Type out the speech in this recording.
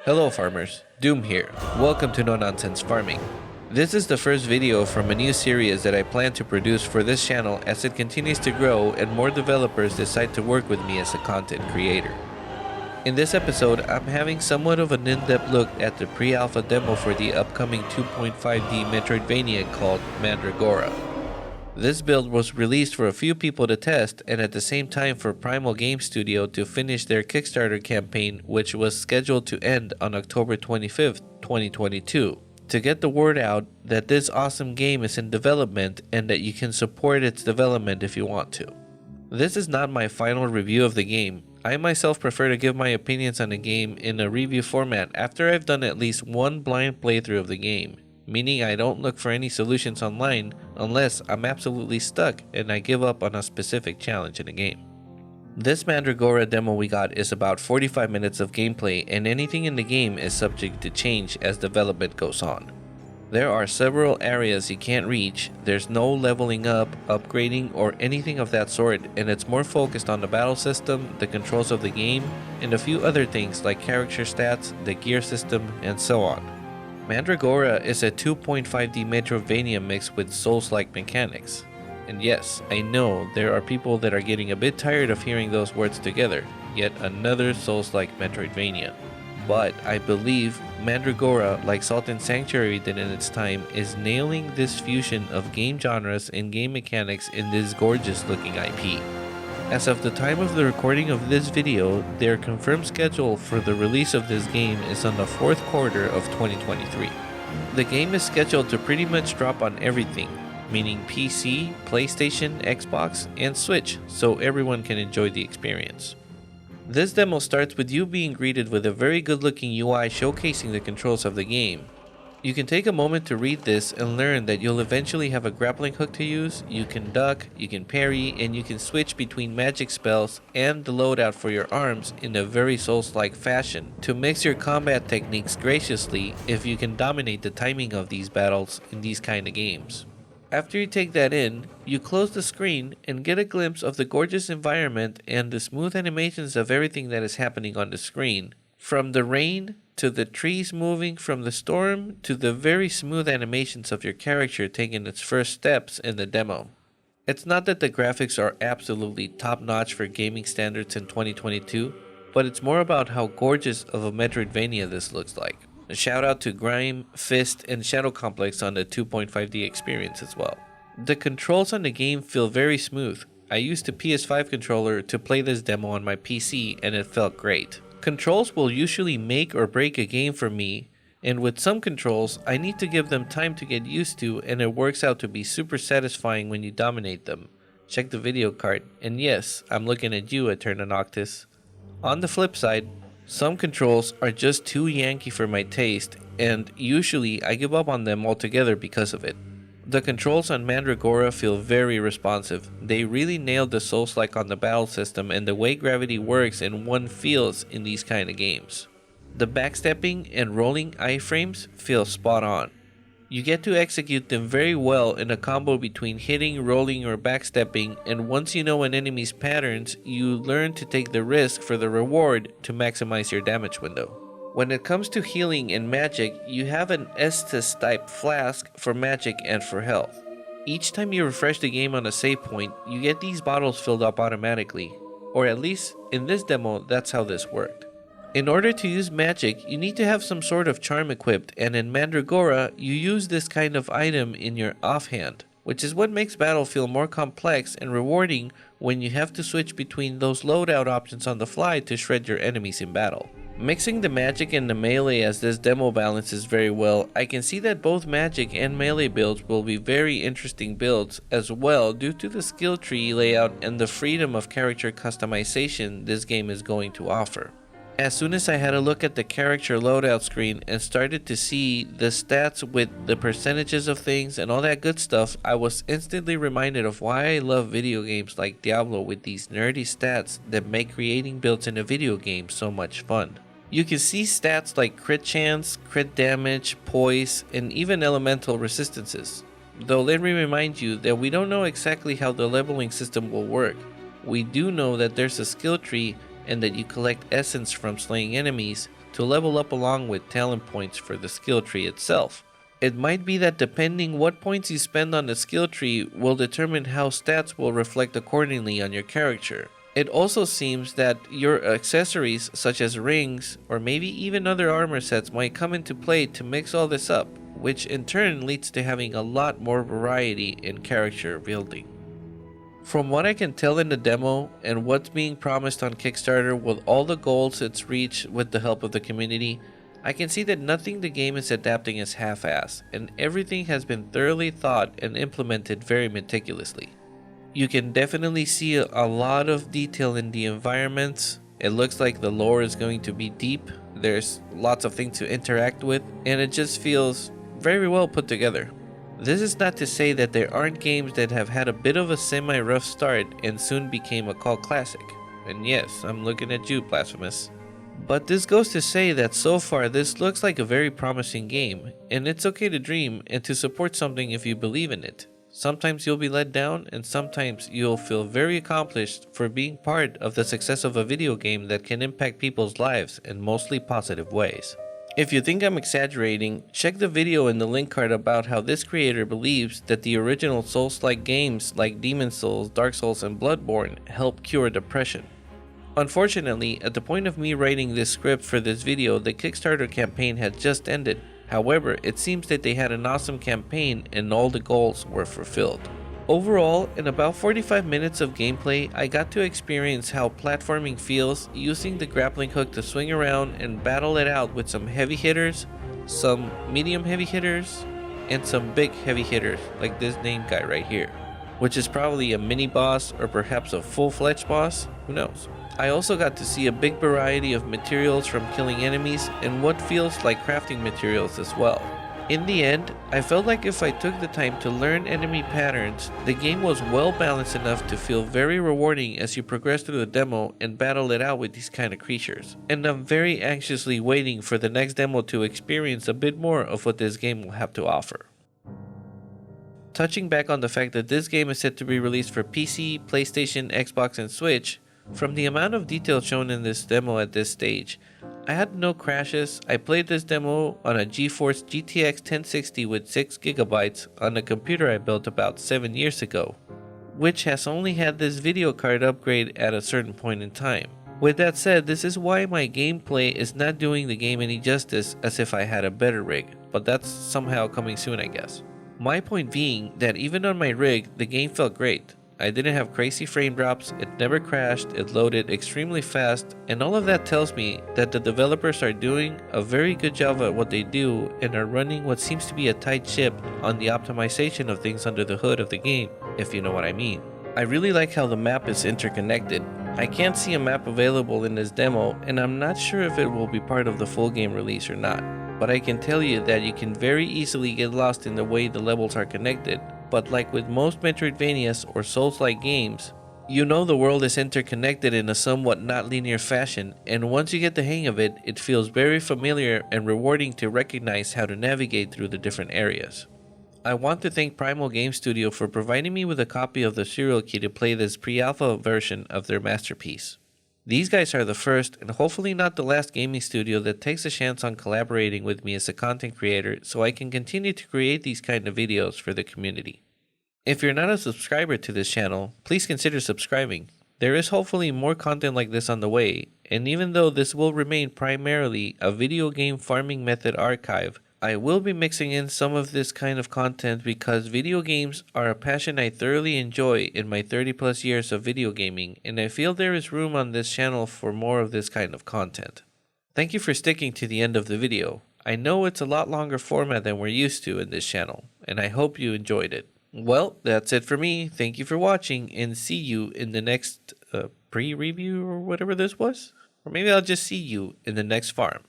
Hello farmers, Doom here. Welcome to No Nonsense Farming. This is the first video from a new series that I plan to produce for this channel as it continues to grow and more developers decide to work with me as a content creator. In this episode, I'm having somewhat of an in-depth look at the pre-alpha demo for the upcoming 2.5D Metroidvania called Mandragora. This build was released for a few people to test and at the same time for Primal Game Studio to finish their Kickstarter campaign, which was scheduled to end on October 25th, 2022, to get the word out that this awesome game is in development and that you can support its development if you want to. This is not my final review of the game. I myself prefer to give my opinions on the game in a review format after I've done at least one blind playthrough of the game. Meaning I don't look for any solutions online unless I'm absolutely stuck and I give up on a specific challenge in the game. This Mandragora demo we got is about 45 minutes of gameplay, and anything in the game is subject to change as development goes on. There are several areas you can't reach, there's no leveling up, upgrading, or anything of that sort, and it's more focused on the battle system, the controls of the game, and a few other things like character stats, the gear system, and so on. Mandragora is a 2.5D Metroidvania mixed with Souls-like mechanics. And yes, I know there are people that are getting a bit tired of hearing those words together, yet another Souls-like Metroidvania. But I believe Mandragora, like Salt and Sanctuary did in its time, is nailing this fusion of game genres and game mechanics in this gorgeous looking IP. As of the time of the recording of this video, their confirmed schedule for the release of this game is on the fourth quarter of 2023. The game is scheduled to pretty much drop on everything, meaning PC, PlayStation, Xbox, and Switch, so everyone can enjoy the experience. This demo starts with you being greeted with a very good looking UI showcasing the controls of the game. You can take a moment to read this and learn that you'll eventually have a grappling hook to use, you can duck, you can parry, and you can switch between magic spells and the loadout for your arms in a very Souls-like fashion to mix your combat techniques graciously if you can dominate the timing of these battles in these kind of games. After you take that in, you close the screen and get a glimpse of the gorgeous environment and the smooth animations of everything that is happening on the screen, from the rain to the trees moving from the storm to the very smooth animations of your character taking its first steps in the demo. It's not that the graphics are absolutely top-notch for gaming standards in 2022, but it's more about how gorgeous of a Metroidvania this looks like. A shout out to Grime, Fist, and Shadow Complex on the 2.5D experience as well. The controls on the game feel very smooth. I used a PS5 controller to play this demo on my PC and it felt great. Controls will usually make or break a game for me, and with some controls, I need to give them time to get used to, and it works out to be super satisfying when you dominate them. Check the video card, and yes, I'm looking at you, Eterna Noctis. On the flip side, some controls are just too Yankee for my taste, and usually I give up on them altogether because of it. The controls on Mandragora feel very responsive. They really nailed the Souls-like on the battle system and the way gravity works and one feels in these kind of games. The backstepping and rolling iframes feel spot on. You get to execute them very well in a combo between hitting, rolling, or backstepping, and once you know an enemy's patterns, you learn to take the risk for the reward to maximize your damage window. When it comes to healing and magic, you have an Estus type flask for magic and for health. Each time you refresh the game on a save point, you get these bottles filled up automatically, or at least in this demo that's how this worked. In order to use magic, you need to have some sort of charm equipped, and in Mandragora, you use this kind of item in your offhand, which is what makes battle feel more complex and rewarding when you have to switch between those loadout options on the fly to shred your enemies in battle. Mixing the magic and the melee as this demo balances very well, I can see that both magic and melee builds will be very interesting builds as well due to the skill tree layout and the freedom of character customization this game is going to offer. As soon as I had a look at the character loadout screen and started to see the stats with the percentages of things and all that good stuff, I was instantly reminded of why I love video games like Diablo with these nerdy stats that make creating builds in a video game so much fun. You can see stats like crit chance, crit damage, poise, and even elemental resistances. Though let me remind you that we don't know exactly how the leveling system will work. We do know that there's a skill tree and that you collect essence from slaying enemies, to level up along with talent points for the skill tree itself. It might be that depending what points you spend on the skill tree will determine how stats will reflect accordingly on your character. It also seems that your accessories such as rings or maybe even other armor sets might come into play to mix all this up, which in turn leads to having a lot more variety in character building. From what I can tell in the demo and what's being promised on Kickstarter with all the goals it's reached with the help of the community, I can see that nothing the game is adapting is half-assed, and everything has been thoroughly thought and implemented very meticulously. You can definitely see a lot of detail in the environments. It looks like the lore is going to be deep, there's lots of things to interact with, and it just feels very well put together. This is not to say that there aren't games that have had a bit of a semi-rough start and soon became a cult classic. And yes, I'm looking at you, Blasphemous. But this goes to say that so far this looks like a very promising game, and it's okay to dream and to support something if you believe in it. Sometimes you'll be let down, and sometimes you'll feel very accomplished for being part of the success of a video game that can impact people's lives in mostly positive ways. If you think I'm exaggerating, check the video in the link card about how this creator believes that the original Souls-like games like Demon's Souls, Dark Souls, and Bloodborne help cure depression. Unfortunately, at the point of me writing this script for this video, the Kickstarter campaign had just ended. However, it seems that they had an awesome campaign and all the goals were fulfilled. Overall, in about 45 minutes of gameplay, I got to experience how platforming feels using the grappling hook to swing around and battle it out with some heavy hitters, some medium heavy hitters, and some big heavy hitters like this named guy right here, which is probably a mini boss or perhaps a full-fledged boss, who knows. I also got to see a big variety of materials from killing enemies and what feels like crafting materials as well. In the end, I felt like if I took the time to learn enemy patterns, the game was well balanced enough to feel very rewarding as you progress through the demo and battle it out with these kind of creatures. And I'm very anxiously waiting for the next demo to experience a bit more of what this game will have to offer. Touching back on the fact that this game is set to be released for PC, PlayStation, Xbox, and Switch, from the amount of detail shown in this demo at this stage, I had no crashes. I played this demo on a GeForce GTX 1060 with 6GB on a computer I built about 7 years ago, which has only had this video card upgrade at a certain point in time. With that said, this is why my gameplay is not doing the game any justice as if I had a better rig, but that's somehow coming soon, I guess. My point being that even on my rig, the game felt great. I didn't have crazy frame drops, it never crashed, it loaded extremely fast, and all of that tells me that the developers are doing a very good job at what they do and are running what seems to be a tight ship on the optimization of things under the hood of the game, if you know what I mean. I really like how the map is interconnected. I can't see a map available in this demo, and I'm not sure if it will be part of the full game release or not, but I can tell you that you can very easily get lost in the way the levels are connected. But like with most Metroidvanias or Souls-like games, you know the world is interconnected in a somewhat not linear fashion, and once you get the hang of it, it feels very familiar and rewarding to recognize how to navigate through the different areas. I want to thank Primal Game Studio for providing me with a copy of the serial key to play this pre-alpha version of their masterpiece. These guys are the first and hopefully not the last gaming studio that takes a chance on collaborating with me as a content creator so I can continue to create these kind of videos for the community. If you're not a subscriber to this channel, please consider subscribing. There is hopefully more content like this on the way, and even though this will remain primarily a video game farming method archive, I will be mixing in some of this kind of content because video games are a passion I thoroughly enjoy in my 30 plus years of video gaming, and I feel there is room on this channel for more of this kind of content. Thank you for sticking to the end of the video. I know it's a lot longer format than we're used to in this channel, and I hope you enjoyed it. Well, that's it for me. Thank you for watching, and see you in the next pre-review or whatever this was. Or maybe I'll just see you in the next farm.